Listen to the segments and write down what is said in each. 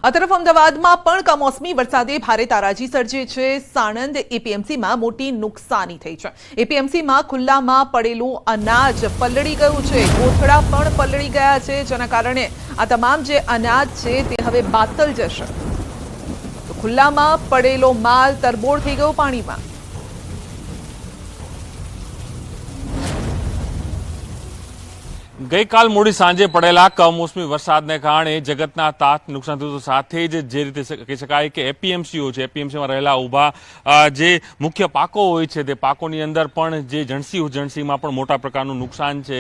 આ તરફ અમદાવાદમાં પણ કમોસમી વરસાદે ભારે તારાજી સર્જી છે। સાણંદ એપીએમસીમાં મોટી નુકસાની થઈ છે। એપીએમસીમાં ખુલ્લામાં પડેલું અનાજ પલળી ગયું છે, કોથળા પણ પલળી ગયા છે, જેના કારણે આ તમામ જે અનાજ છે તે હવે બાતલ જશે। તો ખુલ્લામાં પડેલો માલ તરબોળ થઈ ગયો પાણીમાં। ગઈકાલ મોડી સાંજે પડેલા કમોસમી વરસાદને કારણે જગતના તાત નુકસાન થયું। સાથે જ જે રીતે કહી શકાય કે એપીએમસીઓ છે, એપીએમસીમાં રહેલા ઊભા જે મુખ્ય પાકો હોય છે તે પાકોની અંદર પણ જે જણસીમાં પણ મોટા પ્રકારનું નુકસાન છે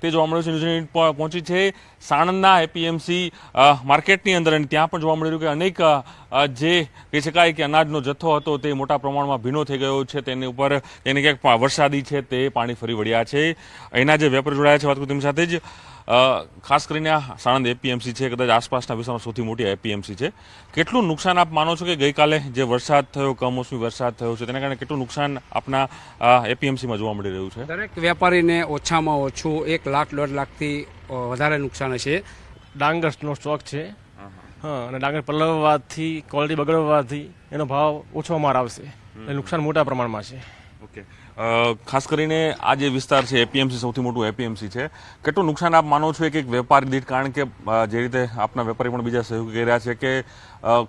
તે જોવા મળ્યું છે। ન્યૂઝ 8 પહોંચી છે સાણંદના એપીએમસી માર્કેટની અંદર અને ત્યાં પણ જોવા મળી રહ્યું કે અનેક જે કહી શકાય કે અનાજનો જથ્થો હતો તે મોટા પ્રમાણમાં ભીનો થઈ ગયો છે। તેની ઉપર તેને ક્યાંક વરસાદી છે તે પાણી ફરી વળ્યા છે। અહીંના જે વેપારી જોડાયા છે વાત કરું તેમની સાથે જ ખાસ કરીને સાણંદ એપીએમસી છે, કદાચ આસપાસના વિસ્તારમાં સૌથી મોટી એપીએમસી છે। કેટલું નુકસાન આપ માનો છો કે ગઈકાલે જે વરસાદ થયો, કમોસમી વરસાદ થયો છે, તેના કારણે કેટલું નુકસાન આપના એપીએમસીમાં જોવા મળી રહ્યું છે? દરેક વેપારીને ઓછામાં ઓછું 1 લાખ 1.5 લાખથી વધારે નુકસાન હશે। ડાંગરનો સ્ટોક છે, અને ડાંગર પલળવાથી, ક્વોલિટી બગડવાથી એનો ભાવ ઓછો માર આવશે, એટલે નુકસાન મોટા પ્રમાણમાં છે। ઓકે, ખાસ કરીને આ જે વિસ્તાર છે એપીએમસી સૌથી મોટું એપીએમસી છે, કેટલું નુકસાન આપ માનો છો એક વેપારી દીઠ? કારણ કે જે રીતે આપના વેપારી પણ બીજા સહયોગ કરી રહ્યા છે કે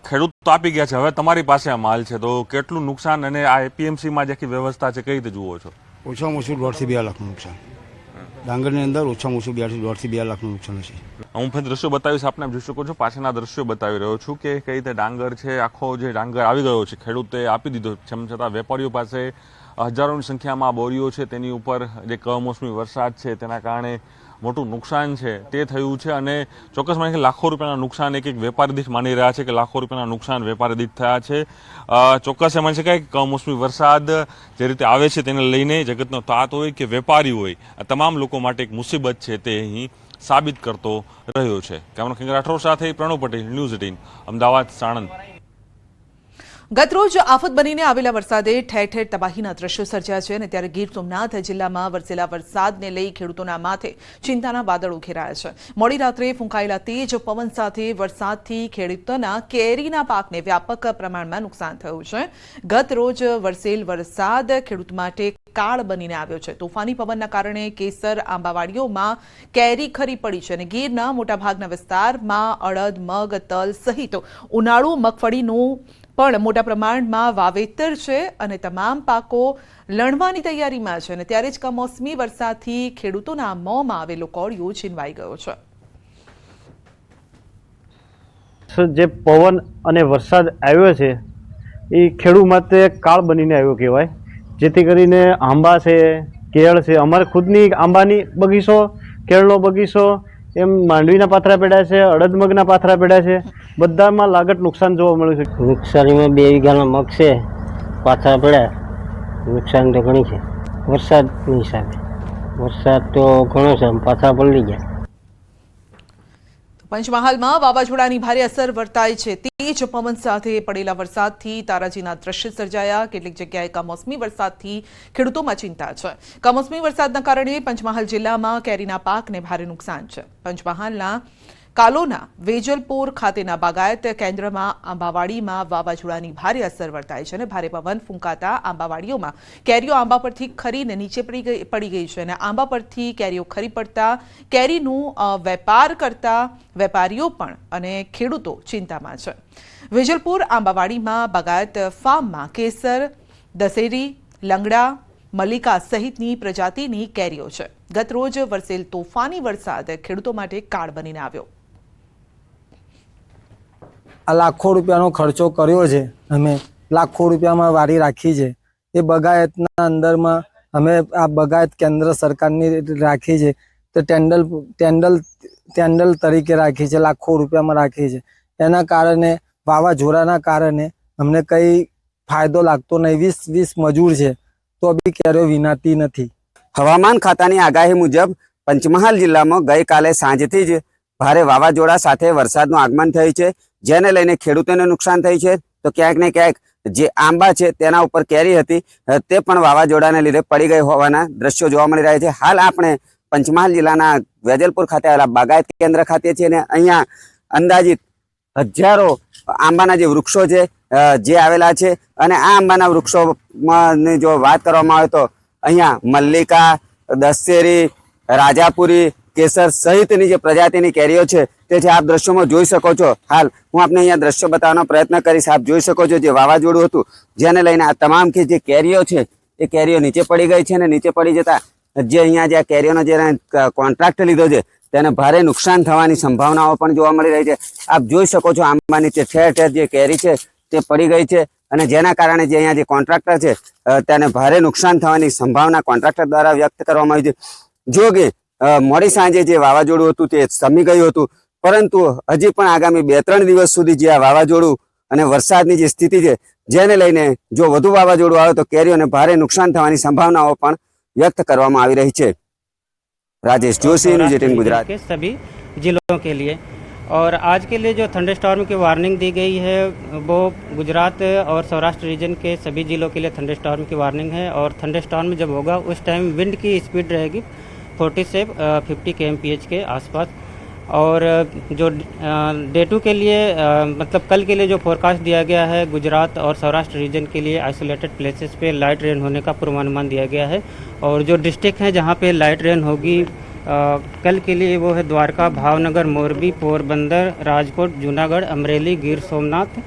ખેડૂત તો આપી ગયા છે, હવે તમારી પાસે આ માલ છે, તો કેટલું નુકસાન અને આ એપીએમસીમાં જે વ્યવસ્થા છે કઈ રીતે જુઓ છો? ઓછામાં ઓછું 1.5 થી 2 લાખનું નુકસાન ડાંગરની અંદર ઓછામાં ઓછું 1.5 થી 2 લાખનું નુકસાન હશે। હું ફરી દ્રશ્યો બતાવીશ આપને, જોઈ શકો છો પાછળના દ્રશ્યો બતાવી રહ્યો છું કે કઈ રીતે ડાંગર છે, આખો જે ડાંગર આવી ગયો છે, ખેડૂતે આપી દીધો, તેમ છતાં વેપારીઓ પાસે હજારોની સંખ્યામાં બોરીઓ છે, તેની ઉપર જે કમોસમી વરસાદ છે તેના કારણે મોટું નુકસાન છે તે થયું છે। અને ચોક્કસ માની કે લાખો રૂપિયાના નુકસાન એક વેપારી દીઠ માની રહ્યા છે કે લાખો રૂપિયાના નુકસાન વેપારી દીઠ થયા છે। ચોક્કસ એ માની શકાય કે કમોસમી વરસાદ જે રીતે આવે છે તેને લઈને જગતનો તાત હોય કે વેપારી હોય, આ તમામ લોકો માટે એક મુસીબત છે તે અહીં સાબિત કરતો રહ્યો છે। કેમેરા કિંગ રાઠોડ સાથે પ્રણવ પટેલ, ન્યૂઝ 18 અમદાવાદ, સાણંદ। ગતરોજ આફત બનીને આવેલા વરસાદે ઠેર ઠેર તબાહીના દ્રશ્યો સર્જ્યા છે અને ત્યારે ગીર સોમનાથ જિલ્લામાં વરસેલા વરસાદને લઈ ખેડૂતોના માથે ચિંતાના વાદળો ઘેરાયા છે। મોડી રાત્રે ફૂંકાયેલા તેજ પવન સાથે વરસાદથી ખેડૂતોના કેરીના પાકને વ્યાપક પ્રમાણમાં નુકસાન થયું છે। ગતરોજ વરસેલ વરસાદ ખેડૂત માટે કાળ બનીને આવ્યો છે। તોફાની પવનના કારણે કેસર આંબાવાડીઓમાં કેરી ખરી પડી છે અને ગીરના મોટાભાગના વિસ્તારમાં અડદ, મગ, તલ સહિત ઉનાળુ મગફળીનું પણ મોટા પ્રમાણમાં વાવેતર છે અને તમામ પાકો લણવાની તૈયારીમાં છે અને ત્યારે જ કમોસમી વરસાદથી ખેડૂતોના મોંમાં આવેલો કોળિયો છીનવાઈ ગયો છે। જે પવન અને વરસાદ આવ્યો છે એ ખેડૂત માટે કાળ બનીને આવ્યો કહેવાય, જેથી કરીને આંબા છે, કેળ છે, અમારે ખુદની આંબાની બગીચો, કેળનો બગીચો, એમ માંડવીના પાથરા પડ્યા છે, અડદ મગના પાથરા પડ્યા છે, બધામાં લાગત નુકસાન જોવા મળ્યું છે। નુકસાનીમાં 2 વીઘાના મગ છે, પાથરા પડ્યા, નુકસાન તો ઘણી છે વરસાદની હિસાબે। વરસાદ તો ઘણો છે, પાથરા પલળી ગયા। પંચમહાલમાં વાવાઝોડાની ભારે અસર વર્તાય છે। તેજ પવન સાથે પડેલા વરસાદથી તારાજીના દ્રશ્ય સર્જાયા। કેટલીક જગ્યાએ કમોસમી વરસાદથી ખેડૂતોમાં ચિંતા છે। કમોસમી વરસાદના કારણે પંચમહાલ જિલ્લામાં કેરીના પાકને ભારે નુકસાન છે। પંચમહાલના કાલોના વેજલપુર ખાતેના બાગાયત કેન્દ્રમાં આંબાવાડીમાં વાવાઝોડાની ભારે અસર વર્તાય છે અને ભારે પવન ફૂંકાતા આંબાવાડીઓમાં કેરીઓ આંબા પરથી ખરીને નીચે પડી ગઈ છે અને આંબા પરથી કેરીઓ ખરી પડતા કેરીનું વેપાર કરતા વેપારીઓ પણ અને ખેડૂતો ચિંતામાં છે। વેજલપુર આંબાવાડીમાં બાગાયત ફાર્મમાં કેસર, દશેરી, લંગડા, મલ્લિકા સહિતની પ્રજાતિની કેરીઓ છે। ગતરોજ વરસેલ તોફાની વરસાદ ખેડૂતો માટે કાળ બનીને આવ્યો। આ લાખો રૂપિયાનો ખર્ચો કર્યો છે, અમે લાખો રૂપિયામાં વારી રાખી છે। એ બગાયતના અંદરમાં અમે આ બગાયત કેન્દ્ર સરકારની રાખી છે, તો ટેન્ડલ તરીકે રાખી છે, લાખો રૂપિયામાં રાખી છે। એના કારણે વાવાઝોડાના કારણે અમને કંઈ ફાયદો લાગતો નહીં। 20 મજૂર છે તો બી કેરીઓ વિનાતી નથી। હવામાન ખાતાની આગાહી મુજબ પંચમહાલ જિલ્લામાં ગઈકાલે સાંજથી જ ભારે વાવાઝોડા સાથે વરસાદનું આગમન થયું છે, જેને લઈને ખેડૂતોને નુકસાન થયું છે। તો ક્યાંક ને ક્યાંક જે આંબા છે તેના ઉપર કેરી હતી તે પણ વાવાઝોડાને લીધે પડી ગઈ હોવાના દ્રશ્યો જોવા મળી રહ્યા છે। હાલ આપણે પંચમહાલ જિલ્લાના વેજલપુર ખાતે આવેલા બાગાયત કેન્દ્ર ખાતે છીએ અને અહીંયા અંદાજિત હજારો આંબાના જે વૃક્ષો છે જે આવેલા છે અને આ આંબાના વૃક્ષોમાં જો વાત કરવામાં આવે તો અહીંયા મલ્લિકા, દશેરી, રાજાપુરી, કેસર સહિતની જે પ્રજાતિની કેરીઓ છે તે છે આપ દ્રશ્યોમાં જોઈ શકો છો. હાલ હું આપને અહીંયા દ્રશ્યો બતાવવાનો પ્રયત્ન કરીશ. આપ જોઈ શકો છો જે વાવાઝોડું હતું જેને લઈને આ તમામ જે કેરીઓ છે એ કેરીઓ નીચે પડી ગઈ છે અને નીચે પડી જતા જે અહીંયા જે કેરીઓનો જે કોન્ટ્રાક્ટ લીધો છે તેને ભારે નુકસાન થવાની સંભાવનાઓ પણ જોવા મળી રહી છે. આપ જોઈ શકો છો આંબાની જે ઠેર ઠેર જે કેરી છે તે પડી ગઈ છે અને જેના કારણે જે અહીંયા જે કોન્ટ્રાક્ટર છે તેને ભારે નુકસાન થવાની સંભાવના કોન્ટ્રાક્ટર દ્વારા વ્યક્ત કરવામાં આવી છે. જો કે મોડી સાંજે જે વાવાઝોડું હતું તે શમી ગયું હતું, પરંતુ હજી પણ આગામી 2-3 દિવસ સુધી જે આ વાવાઝોડું અને વરસાદની જે સ્થિતિ છે જેને લઈને જો વધુ વાવાઝોડું આવે તો કેરીઓને ભારે નુકસાન થવાની સંભાવનાઓ પણ व्यक्त કરવામાં આવી રહી છે. राजेश जोशी, न्यूज़ 18 गुजरात के सभी जिलों के लिए। और आज के लिए जो थंडर स्टॉर्म की वार्निंग दी गई है वो गुजरात और सौराष्ट्र रीजन के सभी जिलों के लिए थंडर स्टॉर्म की वार्निंग है। और थंडर स्टॉर्म जब होगा उस टाइम विंड की स्पीड रहेगी 40 से 50 kmph के आसपास। और जो डे 2 के लिए मतलब कल के लिए जो फोरकास्ट दिया गया है गुजरात और सौराष्ट्र रीजन के लिए आइसोलेटेड प्लेसेस पे लाइट रेन होने का पूर्वानुमान दिया गया है। और जो डिस्ट्रिक्ट हैं जहाँ पे लाइट रेन होगी कल के लिए वो है द्वारका, भावनगर, मोरबी, पोरबंदर, राजकोट, जूनागढ़, अमरेली, गिर सोमनाथ,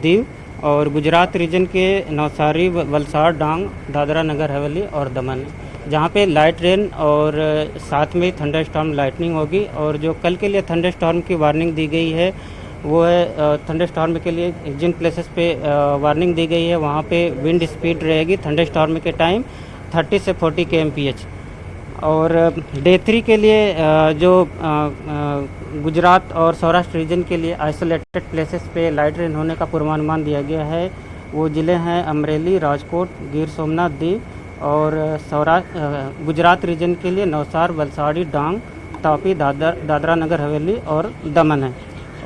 दीव। और गुजरात रीजन के नवसारी, वलसाड़, डांग, दादरा नगर हवेली और दमन, जहाँ पे लाइट रेन और साथ में थंडर स्टॉर्म लाइटनिंग होगी। और जो कल के लिए थंडर स्टॉर्म की वार्निंग दी गई है वो है थंडर स्टॉर्म के लिए जिन प्लेसेस पे वार्निंग दी गई है वहाँ पे विंड स्पीड रहेगी थंडर स्टॉर्म के टाइम 30 से 40 kmph। और डे 3 के लिए जो गुजरात और सौराष्ट्र रीजन के लिए आइसोलेटेड प्लेसेस पे लाइट रेन होने का पूर्वानुमान दिया गया है वो ज़िले हैं अमरेली, राजकोट, गिर सोमनाथ, दीव। और गुजरात रीजन के लिए नवसार, वलसाड़ी, डांग, तापी, दादरा नगर हवेली और दमन है।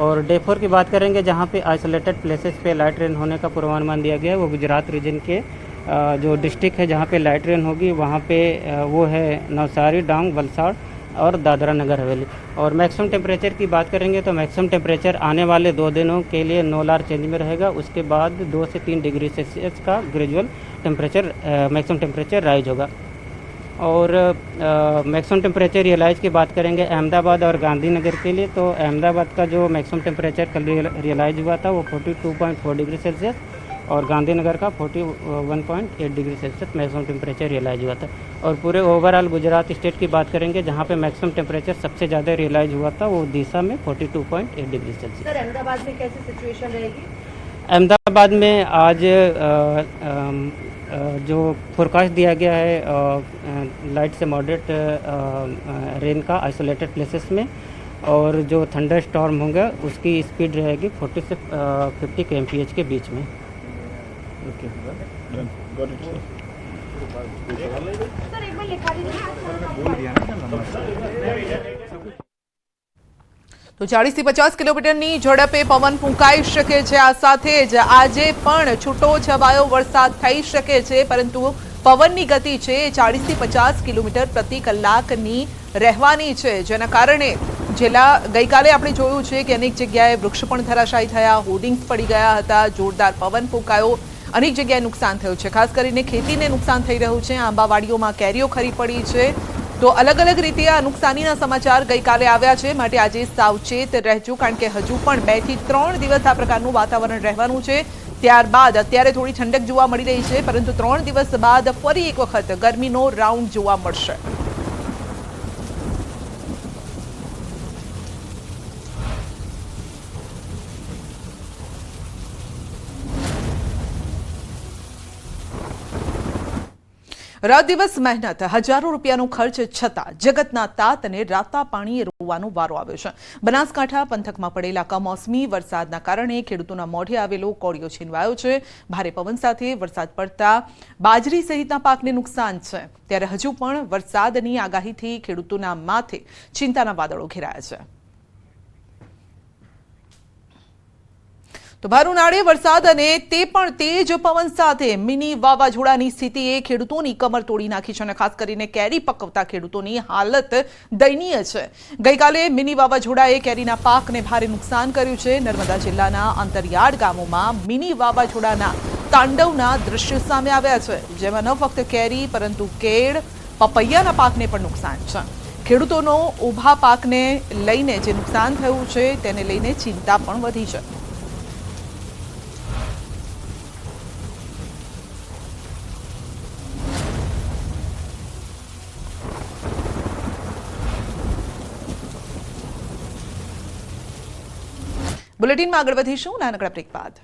और डे 4 की बात करेंगे जहाँ पे आइसोलेटेड प्लेसेस पे लाइट रेन होने का पूर्वानुमान दिया गया है वो गुजरात रीजन के जो डिस्ट्रिक्ट है जहाँ पे लाइट रेन होगी वहाँ पे वो है नवसारी, डांग, वलसाड़ और दादरा नगर हवेली। और मैक्सिमम टेम्परेचर की बात करेंगे तो मैक्सिमम टेम्परेचर आने वाले 2 दिनों के लिए नो लार चेंज में रहेगा। उसके बाद 2 से 3 डिग्री सेल्सियस का gradual temperature maximum temperature rise होगा। और मैक्सिमम टेम्परेचर रियलाइज की बात करेंगे अहमदाबाद और गांधीनगर के लिए तो अहमदाबाद का जो मैक्सिमम टेम्परेचर कल रियलाइज हुआ था वो 42.4 डिग्री सेल्सियस और गांधीनगर का 41.8 degree Celsius maximum temperature realise हुआ था। और पूरे ओवरऑल गुजरात स्टेट की बात करेंगे जहाँ पे मैक्सिमम टेम्परेचर सबसे ज़्यादा रियलाइज हुआ था वो दिशा में 42.8 डिग्री सेल्सियस। सर अहमदाबाद में कैसी सिचुएशन रहेगी? अहमदाबाद में आज जो फोरकास्ट दिया गया है लाइट से मॉडरेट रेन का आइसोलेटेड प्लेसेस में। और जो थंडर स्टॉर्म होगा उसकी स्पीड रहेगी 40 से 50 kmph के बीच में। તો 40 થી 50 કિલોમીટરની ઝડપે પવન ફૂંકાઈ શકે છે। આ સાથે જ આજે પણ છૂટો છવાયો વરસાદ થઈ શકે છે, પરંતુ પવનની ગતિ છે 40 થી 50 કિલોમીટર પ્રતિ કલાકની રહેવાની છે, જેના કારણે ગઈકાલે આપણે જોયું છે કે અનેક જગ્યાએ વૃક્ષ પણ ધરાશાયી થયા, હોર્ડિંગ્સ પડી ગયા હતા, જોરદાર પવન ફૂંકાયો, અનેક જગ્યાએ નુકસાન થયું છે। ખાસ કરીને ખેતીને નુકસાન થઈ રહ્યું છે, આંબાવાડીઓમાં કેરીઓ ખરી પડી છે। તો અલગ અલગ રીતે આ નુકસાનીના સમાચાર ગઈકાલે આવ્યા છે, માટે આજે સાવચેત રહેજો, કારણ કે હજુ પણ 2 થી 3 દિવસ આ પ્રકારનું વાતાવરણ રહેવાનું છે। ત્યારબાદ અત્યારે થોડી ઠંડક જોવા મળી રહી છે, પરંતુ 3 દિવસ બાદ ફરી એક વખત ગરમીનો રાઉન્ડ જોવા મળશે। રાત દિવસ મહેનત, હજારો રૂપિયાનો ખર્ચ છતાં જગતના તાત અને રાતા પાણીએ રોવાનો વારો આવ્યો છે। બનાસકાંઠા પંથકમાં પડેલા કમોસમી વરસાદના કારણે ખેડૂતોના મોઢે આવેલો કોળિયો છીનવાયો છે। ભારે પવન સાથે વરસાદ પડતા બાજરી સહિતના પાકને નુકસાન છે, ત્યારે હજુ પણ વરસાદની આગાહીથી ખેડૂતોના માથે ચિંતાના વાદળો ઘેરાયા છે। તો ભર ઉનાળે વરસાદ અને તે પણ તેજ પવન સાથે મિની વાવાઝોડાની સ્થિતિએ ખેડૂતોની કમર તોડી નાખી છે અને ખાસ કરીને કેરી પકવતા ખેડૂતોની હાલત દયનીય છે. ગઈકાલે મિની વાવાઝોડાએ કેરીના પાકને ભારે નુકસાન કર્યું છે. નર્મદા જિલ્લાના અંતરિયાળ ગામોમાં મિની વાવાઝોડાના તાંડવના દ્રશ્યો સામે આવ્યા છે, જેમાં ન ફક્ત કેરી પરંતુ કેળ, પપૈયાના પાકને પણ નુકસાન છે. ખેડૂતોનો ઊભા પાકને લઈને જે નુકસાન થયું છે તેને લઈને ચિંતા પણ વધી છે. બુલેટિનમાં આગળ વધીશું નાનકડા બ્રેક બાદ.